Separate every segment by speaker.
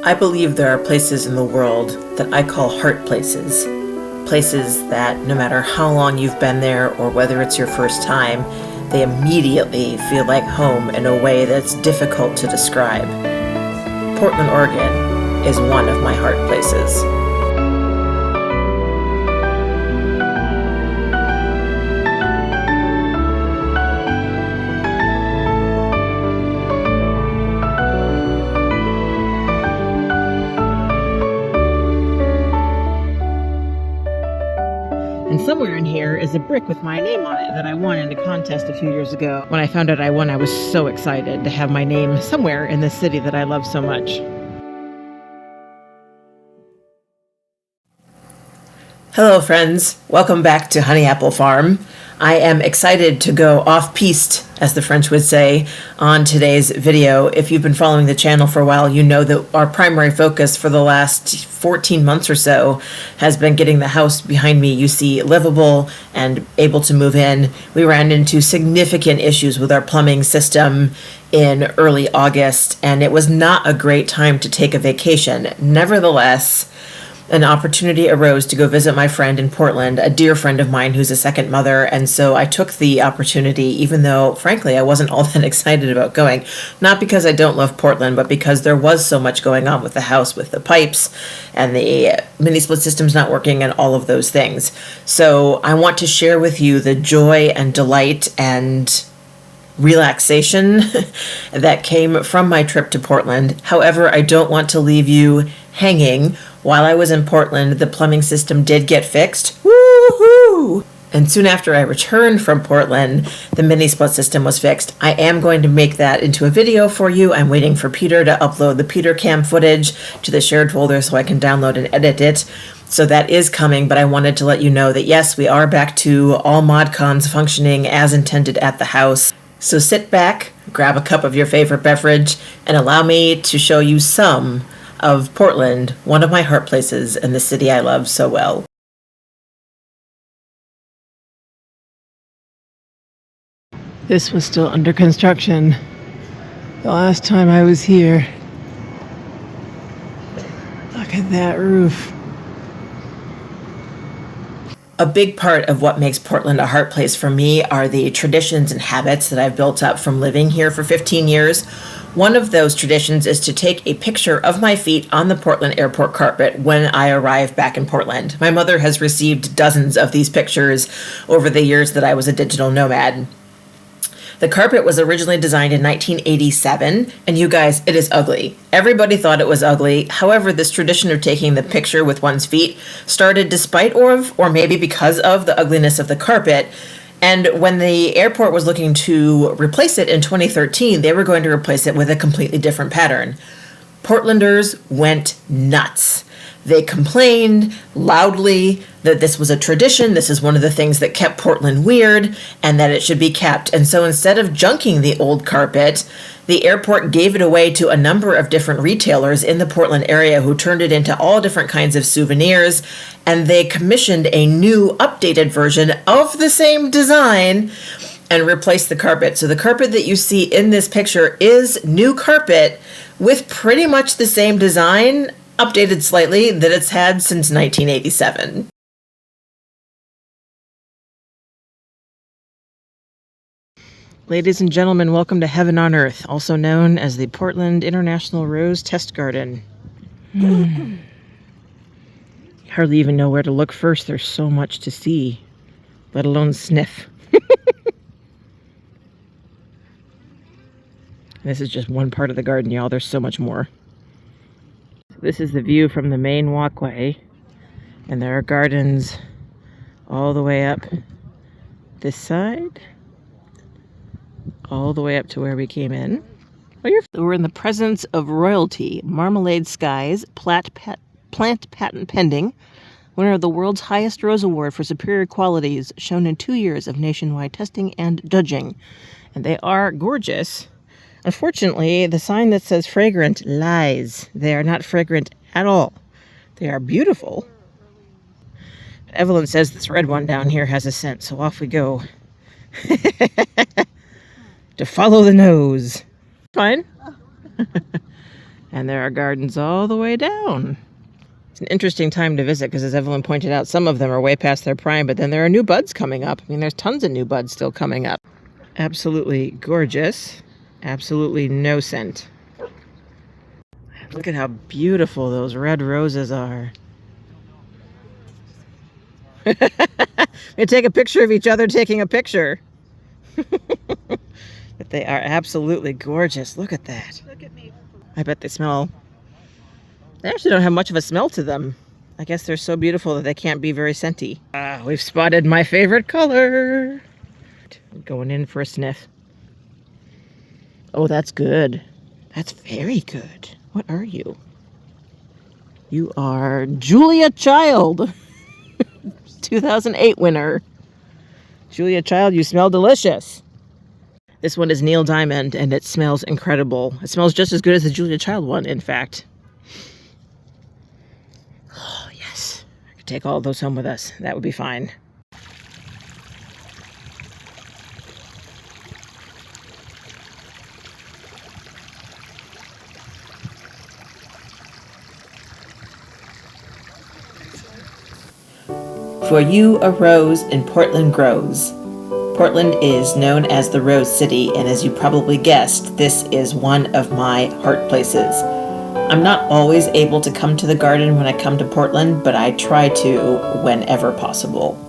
Speaker 1: I believe there are places in the world that I call heart places. Places that no matter how long you've been there or whether it's your first time, they immediately feel like home in a way that's difficult to describe. Portland, Oregon is one of my heart places. And somewhere in here is a brick with my name on it that I won in a contest a few years ago. When I found out I won, I was so excited to have my name somewhere in this city that I love so much. Hello friends, welcome back to Honey Apple Farm. I am excited to go off-piste, as the French would say, on today's video. If you've been following the channel for a while, you know that our primary focus for the last 14 months or so has been getting the house behind me you see livable and able to move in. We ran into significant issues with our plumbing system in early August, and it was not a great time to take a vacation. Nevertheless, an opportunity arose to go visit my friend in Portland, a dear friend of mine who's a second mother, and so I took the opportunity, even though, frankly, I wasn't all that excited about going. Not because I don't love Portland, but because there was so much going on with the house, with the pipes, and the mini-split systems not working, and all of those things. So I want to share with you the joy and delight and relaxation that came from my trip to Portland. However, I don't want to leave you hanging. While I was in Portland, the plumbing system did get fixed. Woohoo! And soon after I returned from Portland, the mini split system was fixed. I am going to make that into a video for you. I'm waiting for Peter to upload the Peter Cam footage to the shared folder so I can download and edit it. So that is coming, but I wanted to let you know that yes, we are back to all mod cons functioning as intended at the house. So sit back, grab a cup of your favorite beverage, and allow me to show you some of Portland, one of my heart places and the city I love so well. This was still under construction the last time I was here. Look at that roof. A big part of what makes Portland a heart place for me are the traditions and habits that I've built up from living here for 15 years. One of those traditions is to take a picture of my feet on the Portland airport carpet when I arrive back in Portland. My mother has received dozens of these pictures over the years that I was a digital nomad. The carpet was originally designed in 1987, and you guys, it is ugly. Everybody thought it was ugly. However, this tradition of taking the picture with one's feet started despite or maybe because of the ugliness of the carpet. And when the airport was looking to replace it in 2013, they were going to replace it with a completely different pattern. Portlanders went nuts. They complained loudly that this was a tradition, this is one of the things that kept Portland weird, and that it should be kept. And so instead of junking the old carpet, the airport gave it away to a number of different retailers in the Portland area who turned it into all different kinds of souvenirs, and they commissioned a new updated version of the same design and replaced the carpet. So the carpet that you see in this picture is new carpet with pretty much the same design, updated slightly, that it's had since 1987. Ladies and gentlemen, welcome to Heaven on Earth, also known as the Portland International Rose Test Garden. Hardly even know where to look first. There's so much to see, let alone sniff. This is just one part of the garden, y'all. There's so much more. This is the view from the main walkway, and there are gardens all the way up this side, all the way up to where we came in. We're in the presence of royalty. Marmalade Skies, plant patent pending, winner of the world's highest rose award for superior qualities, shown in 2 years of nationwide testing and judging. And they are gorgeous. Unfortunately, the sign that says fragrant lies. They are not fragrant at all. They are beautiful. Evelyn says this red one down here has a scent, so off we go. To follow the nose. Fine. And there are gardens all the way down. It's an interesting time to visit because, as Evelyn pointed out, some of them are way past their prime, but then there are new buds coming up. I mean, there's tons of new buds still coming up. Absolutely gorgeous. Absolutely no scent. Look at how beautiful those red roses are. We take a picture of each other taking a picture. But they are absolutely gorgeous. Look at that.
Speaker 2: Look at me.
Speaker 1: I bet they smell... They actually don't have much of a smell to them. I guess they're so beautiful that they can't be very scenty. We've spotted my favorite color. Going in for a sniff. Oh, that's good. That's very good. What are you? You are Julia Child. 2008 winner. Julia Child, you smell delicious. This one is Neil Diamond, and it smells incredible. It smells just as good as the Julia Child one, in fact. Oh, yes. I could take all of those home with us. That would be fine. For you a rose in Portland grows. Portland is known as the Rose City, and as you probably guessed, this is one of my heart places. I'm not always able to come to the garden when I come to Portland, but I try to whenever possible.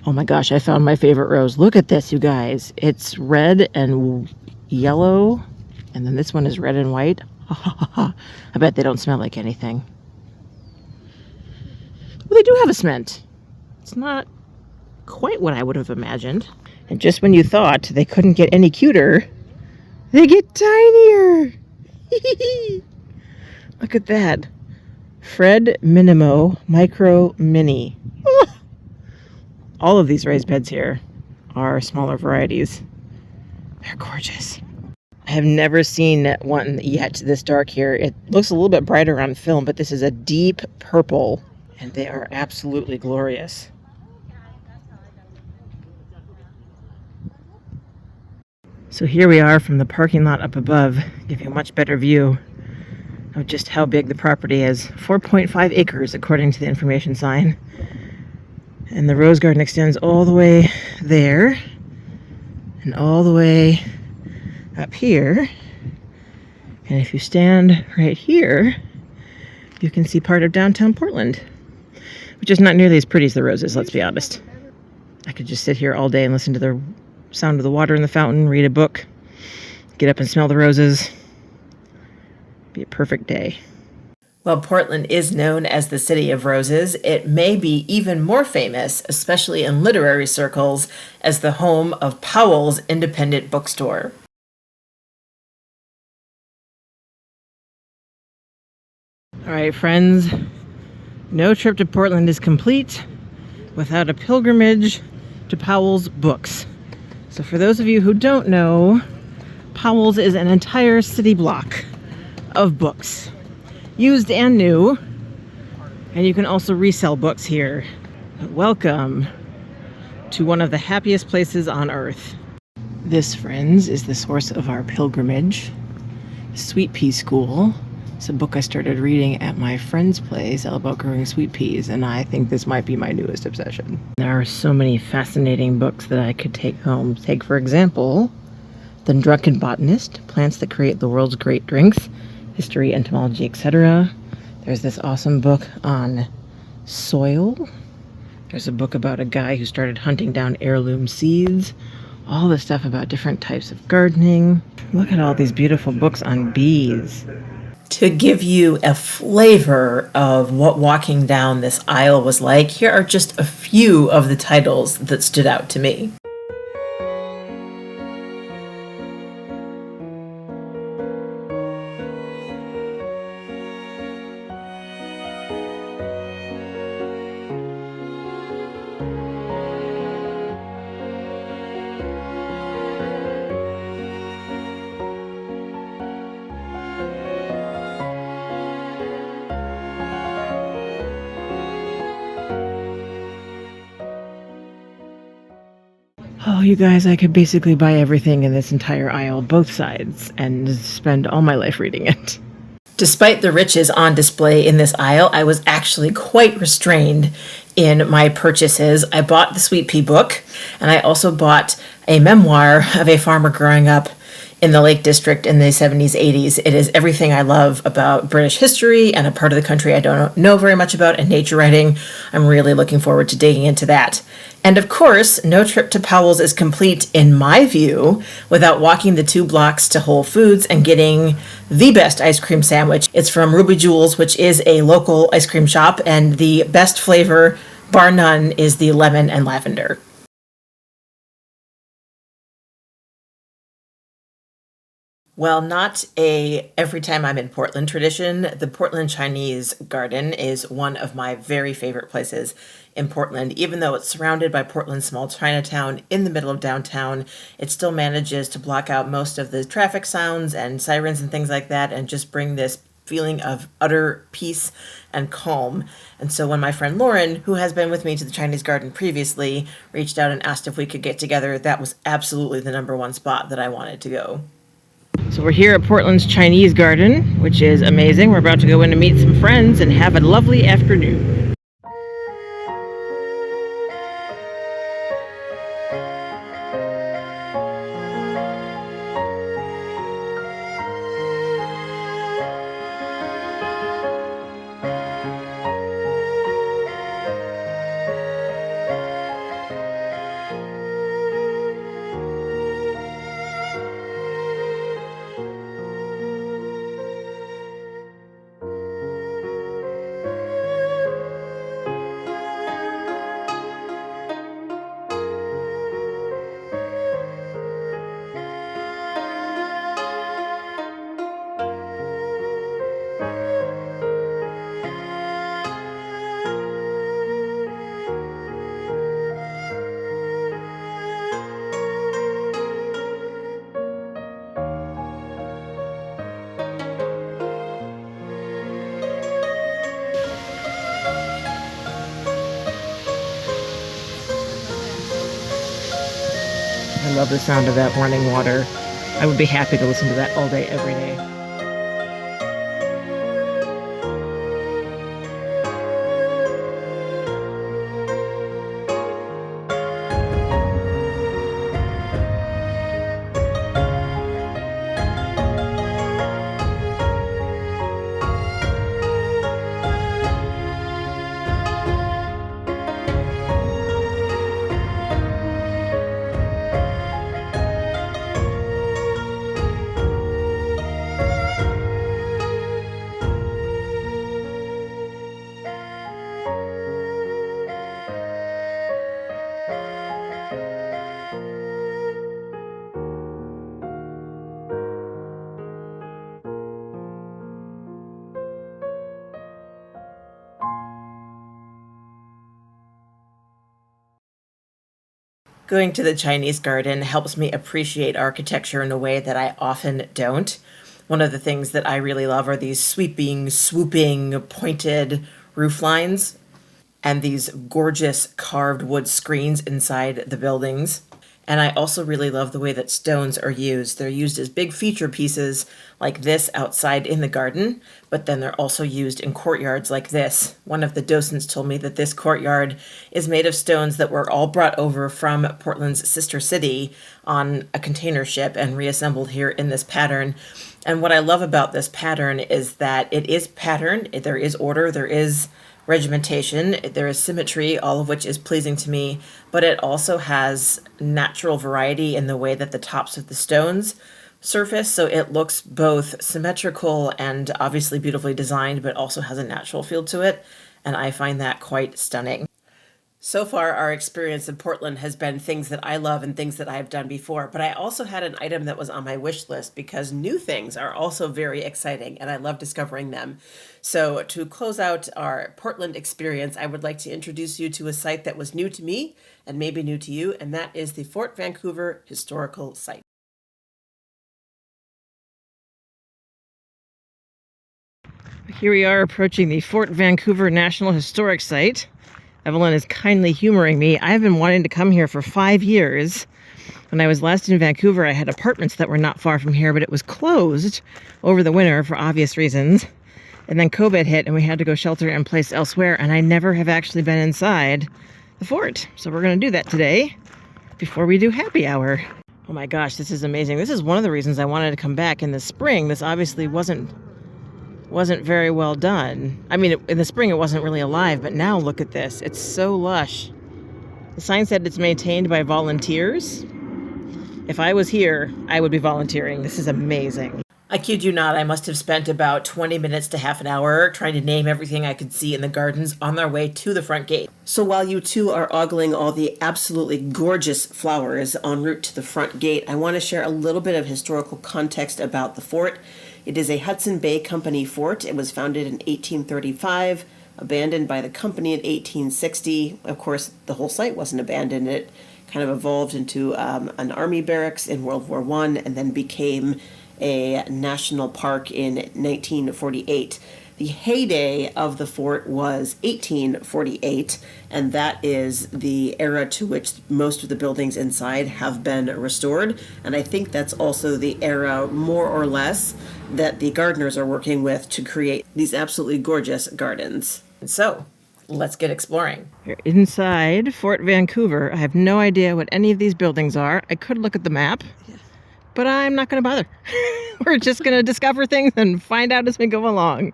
Speaker 1: Oh my gosh, I found my favorite rose. Look at this, you guys. It's red and yellow, and then this one is red and white. I bet they don't smell like anything. Well, they do have a scent. It's not quite what I would have imagined. And just when you thought they couldn't get any cuter, they get tinier. Look at that. Fred Minimo Micro Mini. All of these raised beds here are smaller varieties. They're gorgeous. I have never seen one yet this dark here. It looks a little bit brighter on film, but this is a deep purple, and they are absolutely glorious. So here we are from the parking lot up above, giving a much better view of just how big the property is. 4.5 acres, according to the information sign. And the rose garden extends all the way there and all the way up here. And if you stand right here, you can see part of downtown Portland, which is not nearly as pretty as the roses, let's be honest. I could just sit here all day and listen to the sound of the water in the fountain, read a book, get up and smell the roses. Be a perfect day. While Portland is known as the City of Roses, it may be even more famous, especially in literary circles, as the home of Powell's independent bookstore. All right, friends, no trip to Portland is complete without a pilgrimage to Powell's books. So for those of you who don't know, Powell's is an entire city block of books. Used and new, and you can also resell books here. Welcome to one of the happiest places on earth. This, friends, is the source of our pilgrimage, Sweet Pea School. It's a book I started reading at my friend's place all about growing sweet peas, and I think this might be my newest obsession. There are so many fascinating books that I could take home. Take, for example, The Drunken Botanist, Plants That Create the World's Great Drinks, History, Entomology, etc. There's this awesome book on soil. There's a book about a guy who started hunting down heirloom seeds. All this stuff about different types of gardening. Look at all these beautiful books on bees. To give you a flavor of what walking down this aisle was like, here are just a few of the titles that stood out to me. Oh, you guys, I could basically buy everything in this entire aisle, both sides, and spend all my life reading it. Despite the riches on display in this aisle, I was actually quite restrained in my purchases. I bought the Sweet Pea book, and I also bought a memoir of a farmer growing up in the Lake District in the 70s, 80s. It is everything I love about British history and a part of the country I don't know very much about, and nature writing. I'm really looking forward to digging into that. And of course, no trip to Powell's is complete, in my view, without walking the 2 blocks to Whole Foods and getting the best ice cream sandwich. It's from Ruby Jewels, which is a local ice cream shop, and the best flavor, bar none, is the lemon and lavender. Well, not a every time I'm in Portland tradition. The Portland Chinese Garden is one of my very favorite places in Portland. Even though it's surrounded by Portland's small Chinatown in the middle of downtown, it still manages to block out most of the traffic sounds and sirens and things like that, and just bring this feeling of utter peace and calm. And so when my friend Lauren, who has been with me to the Chinese Garden previously, reached out and asked if we could get together, that was absolutely the #1 spot that I wanted to go. So we're here at Portland's Chinese Garden, which is amazing. We're about to go in to meet some friends and have a lovely afternoon. I love the sound of that running water. I would be happy to listen to that all day, every day. Going to the Chinese Garden helps me appreciate architecture in a way that I often don't. One of the things that I really love are these sweeping, swooping, pointed roof lines and these gorgeous carved wood screens inside the buildings. And I also really love the way that stones are used. They're used as big feature pieces like this outside in the garden, but then they're also used in courtyards like this. One of the docents told me that this courtyard is made of stones that were all brought over from Portland's sister city on a container ship and reassembled here in this pattern. And what I love about this pattern is that it is patterned, there is order, there is regimentation, there is symmetry, all of which is pleasing to me, but it also has natural variety in the way that the tops of the stones surface, so it looks both symmetrical and obviously beautifully designed, but also has a natural feel to it, and I find that quite stunning. So far, our experience in Portland has been things that I love and things that I've done before, but I also had an item that was on my wish list because new things are also very exciting and I love discovering them. So, to close out our Portland experience, I would like to introduce you to a site that was new to me and maybe new to you, and that is the Fort Vancouver Historical Site. Here we are approaching the Fort Vancouver National Historic Site. Evelyn is kindly humoring me. I've been wanting to come here for 5 years. When I was last in Vancouver, I had apartments that were not far from here, but it was closed over the winter for obvious reasons. And then COVID hit and we had to go shelter in place elsewhere, and I never have actually been inside the fort. So we're going to do that today before we do happy hour. Oh my gosh, this is amazing. This is one of the reasons I wanted to come back in the spring. This obviously wasn't very well done. I mean, in the spring it wasn't really alive, but now look at this. It's so lush. The sign said it's maintained by volunteers. If I was here, I would be volunteering. This is amazing. I kid you not, I must have spent about 20 minutes to half an hour trying to name everything I could see in the gardens on their way to the front gate. So while you two are ogling all the absolutely gorgeous flowers en route to the front gate, I want to share a little bit of historical context about the fort. It is a Hudson Bay Company fort. It was founded in 1835, abandoned by the company in 1860. Of course, the whole site wasn't abandoned. It kind of evolved into an army barracks in World War I and then became a national park in 1948. The heyday of the fort was 1848, and that is the era to which most of the buildings inside have been restored. And I think that's also the era, more or less, that the gardeners are working with to create these absolutely gorgeous gardens. So, let's get exploring. We're inside Fort Vancouver. I have no idea what any of these buildings are. I could look at the map, but I'm not going to bother. We're just going to discover things and find out as we go along.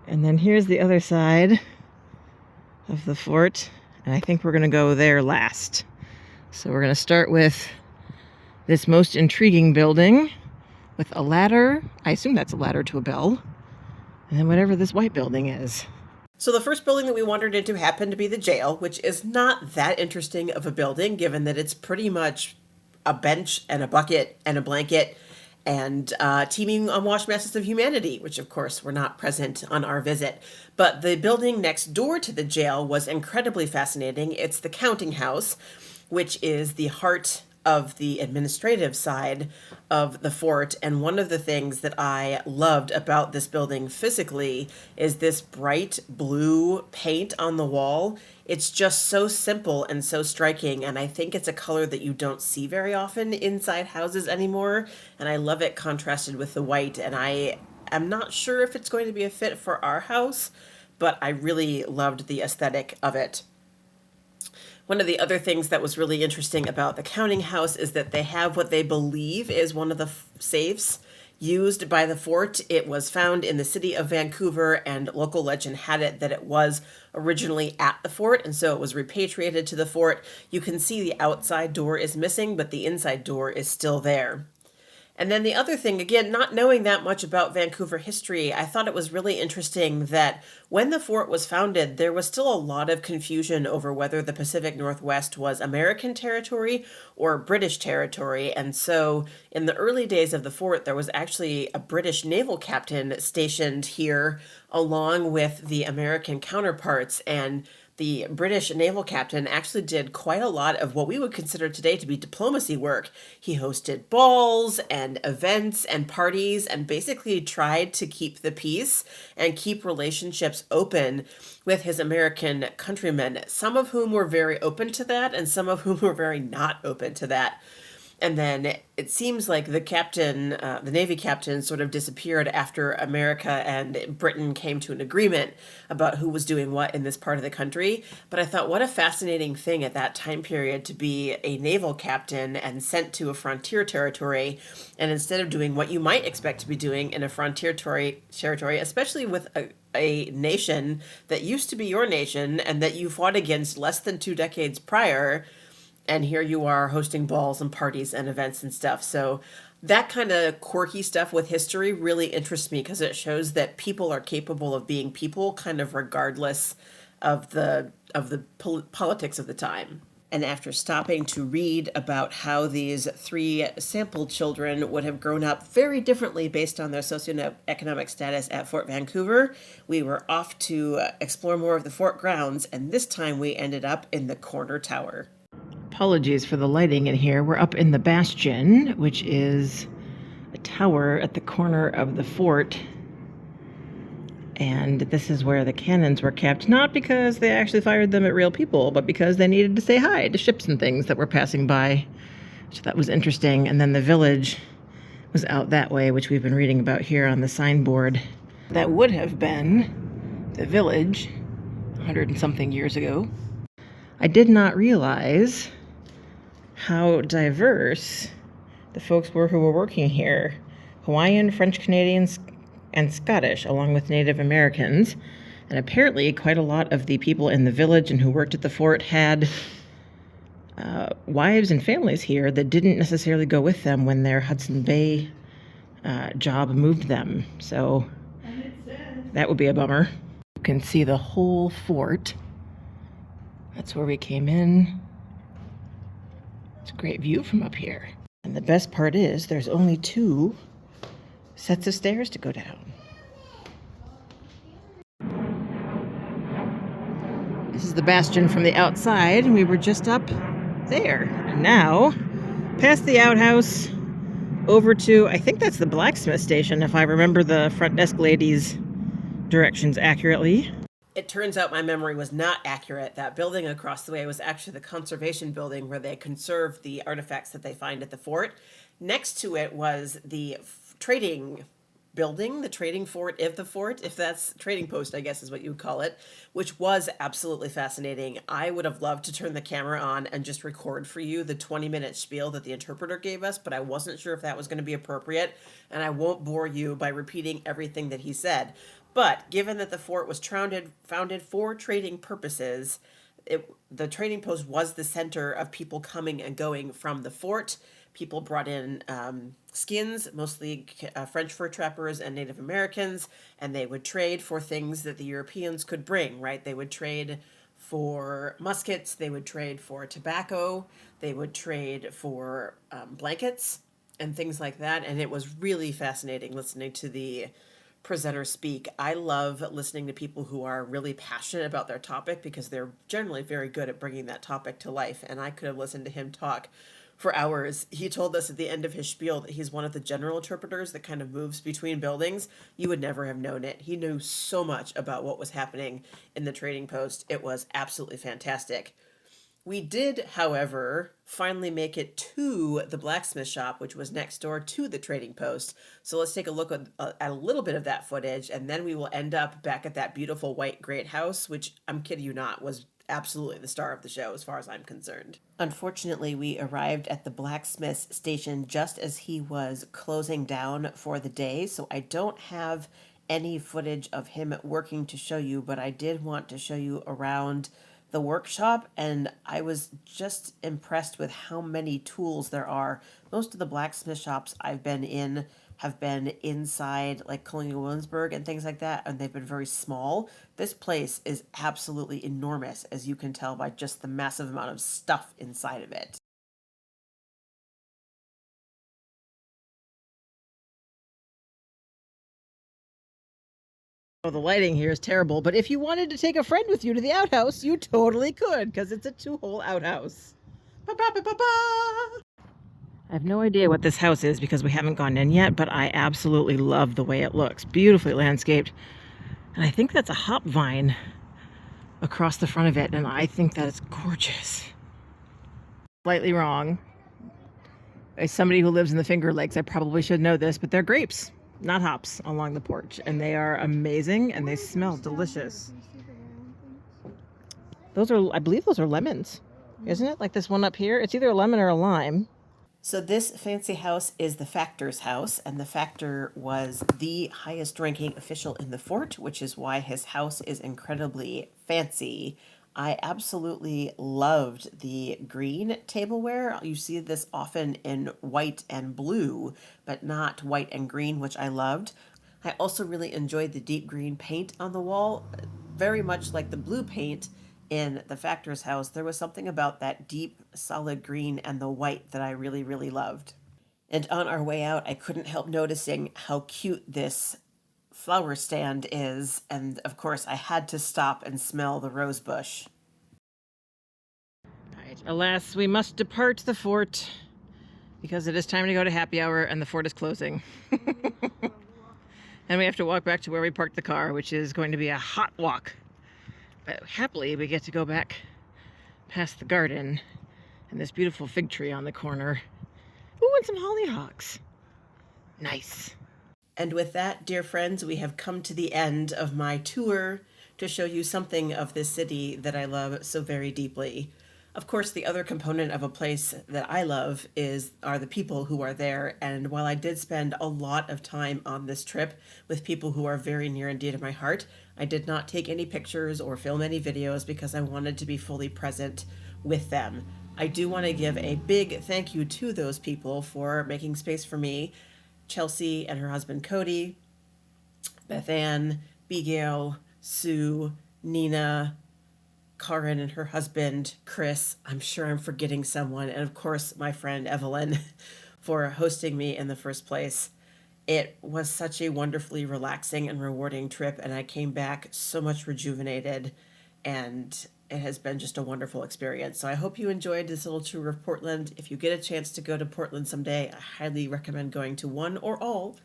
Speaker 1: And then here's the other side of the fort, and I think we're going to go there last. So we're going to start with this most intriguing building with a ladder. I assume that's a ladder to a bell. And then whatever this white building is. So the first building that we wandered into happened to be the jail, which is not that interesting of a building, given that it's pretty much a bench and a bucket and a blanket and teeming on washed masses of humanity, which of course were not present on our visit. But the building next door to the jail was incredibly fascinating. It's the counting house, which is the heart of the administrative side of the fort. And one of the things that I loved about this building physically is this bright blue paint on the wall. It's just so simple and so striking, and I think it's a color that you don't see very often inside houses anymore, and I love it contrasted with the white, and I am not sure if it's going to be a fit for our house, but I really loved the aesthetic of it. One of the other things that was really interesting about the counting house is that they have what they believe is one of the safes used by the fort. It was found in the city of Vancouver, and local legend had it that it was originally at the fort, and so it was repatriated to the fort. You can see the outside door is missing, but the inside door is still there. And then the other thing, again, not knowing that much about Vancouver history, I thought it was really interesting that when the fort was founded, there was still a lot of confusion over whether the Pacific Northwest was American territory or British territory. And so in the early days of the fort, there was actually a British naval captain stationed here along with the American counterparts, and the British naval captain actually did quite a lot of what we would consider today to be diplomacy work. He hosted balls and events and parties and basically tried to keep the peace and keep relationships open with his American countrymen, some of whom were very open to that and some of whom were very not open to that. And then it seems like the captain, the Navy captain, sort of disappeared after America and Britain came to an agreement about who was doing what in this part of the country. But I thought, what a fascinating thing at that time period to be a naval captain and sent to a frontier territory. And instead of doing what you might expect to be doing in a frontier territory, especially with a nation that used to be your nation and that you fought against less than 2 decades prior, and here you are hosting balls and parties and events and stuff. So That kind of quirky stuff with history really interests me because it shows that people are capable of being people kind of regardless of the politics of the time. And after stopping to read about how these three sample children would have grown up very differently based on their socioeconomic status at Fort Vancouver, we were off to explore more of the fort grounds, and this time we ended up in the corner tower. Apologies for the lighting in here. We're up in the bastion, which is a tower at the corner of the fort. And this is where the cannons were kept, not because they actually fired them at real people, but because they needed to say hi to ships and things that were passing by. So that was interesting. And then the village was out that way, which we've been reading about here on the signboard. That would have been the village 100 and something years ago. I did not realize how diverse the folks were who were working here. Hawaiian, French Canadians, and Scottish, along with Native Americans. And apparently quite a lot of the people in the village and who worked at the fort had wives and families here that didn't necessarily go with them when their Hudson Bay job moved them. So that would be a bummer. You can see the whole fort. That's where we came in. It's a great view from up here. And the best part is there's only 2 sets of stairs to go down. This is the bastion from the outside, and we were just up there. And now, past the outhouse, over to, I think that's the blacksmith station, if I remember the front desk lady's directions accurately. It turns out my memory was not accurate. That building across the way was actually the conservation building where they conserve the artifacts that they find at the fort. Next to it was the trading building, the trading fort of the fort, if that's trading post, I guess is what you would call it, which was absolutely fascinating. I would have loved to turn the camera on and just record for you the 20-minute spiel that the interpreter gave us, but I wasn't sure if that was going to be appropriate, and I won't bore you by repeating everything that he said. But given that the fort was founded for trading purposes, the trading post was the center of people coming and going from the fort. People brought in skins, mostly French fur trappers and Native Americans, and they would trade for things that the Europeans could bring, right? They would trade for muskets, they would trade for tobacco, they would trade for blankets and things like that. And it was really fascinating listening to the presenter speak. I love listening to people who are really passionate about their topic because they're generally very good at bringing that topic to life. And I could have listened to him talk for hours. He told us at the end of his spiel that he's one of the general interpreters that kind of moves between buildings. You would never have known it. He knew so much about what was happening in the trading post. It was absolutely fantastic. We did, however, finally make it to the blacksmith shop, which was next door to the trading post. So let's take a look at a little bit of that footage, and then we will end up back at that beautiful white great house, which, I'm kidding you not, was absolutely the star of the show as far as I'm concerned. Unfortunately, we arrived at the blacksmith station just as he was closing down for the day, so I don't have any footage of him working to show you, but I did want to show you around the workshop, and I was just impressed with how many tools there are. Most of the blacksmith shops I've been in have been inside like Colonial Williamsburg and things like that, and they've been very small. This place is absolutely enormous, as you can tell by just the massive amount of stuff inside of it. Oh, the lighting here is terrible, but if you wanted to take a friend with you to the outhouse, you totally could, because it's a 2-hole outhouse. Ba-ba-ba-ba-ba! I have no idea what this house is because we haven't gone in yet, but I absolutely love the way it looks. Beautifully landscaped. And I think that's a hop vine across the front of it, and I think that is gorgeous. Slightly wrong. As somebody who lives in the Finger Lakes, I probably should know this, but they're grapes, not hops, along the porch, and they are amazing and they smell delicious. Those are, I believe those are lemons, isn't it? Like this one up here, it's either a lemon or a lime. So this fancy house is the Factor's house, and the Factor was the highest ranking official in the fort, which is why his house is incredibly fancy. I absolutely loved the green tableware. You see this often in white and blue, but not white and green, which I loved. I also really enjoyed the deep green paint on the wall, very much like the blue paint in the Factor's house. There was something about that deep, solid green and the white that I really, really loved. And on our way out, I couldn't help noticing how cute this flower stand is. And of course, I had to stop and smell the rose bush. Right. Alas, we must depart the fort because it is time to go to happy hour and the fort is closing. And we have to walk back to where we parked the car, which is going to be a hot walk. But happily, we get to go back past the garden and this beautiful fig tree on the corner. Ooh, and some hollyhocks. Nice. And with that, dear friends, we have come to the end of my tour to show you something of this city that I love so very deeply. Of course, the other component of a place that I love are the people who are there. And while I did spend a lot of time on this trip with people who are very near and dear to my heart, I did not take any pictures or film any videos because I wanted to be fully present with them. I do want to give a big thank you to those people for making space for me. Chelsea and her husband Cody, Beth Ann, Bigale, Sue, Nina, Karin and her husband, Chris. I'm sure I'm forgetting someone. And of course, my friend Evelyn for hosting me in the first place. It was such a wonderfully relaxing and rewarding trip. And I came back so much rejuvenated. And it has been just a wonderful experience. So I hope you enjoyed this little tour of Portland. If you get a chance to go to Portland someday, I highly recommend going to one or all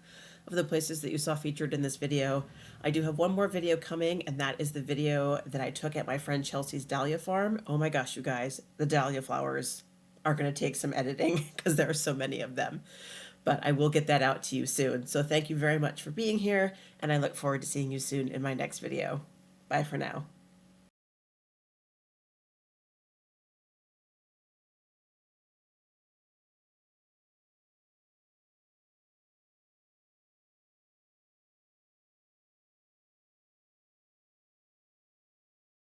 Speaker 1: of the places that you saw featured in this video. I do have one more video coming, and that is the video that I took at my friend Chelsea's dahlia farm. Oh my gosh, you guys, the dahlia flowers are going to take some editing because there are so many of them. But I will get that out to you soon. So thank you very much for being here, and I look forward to seeing you soon in my next video. Bye for now.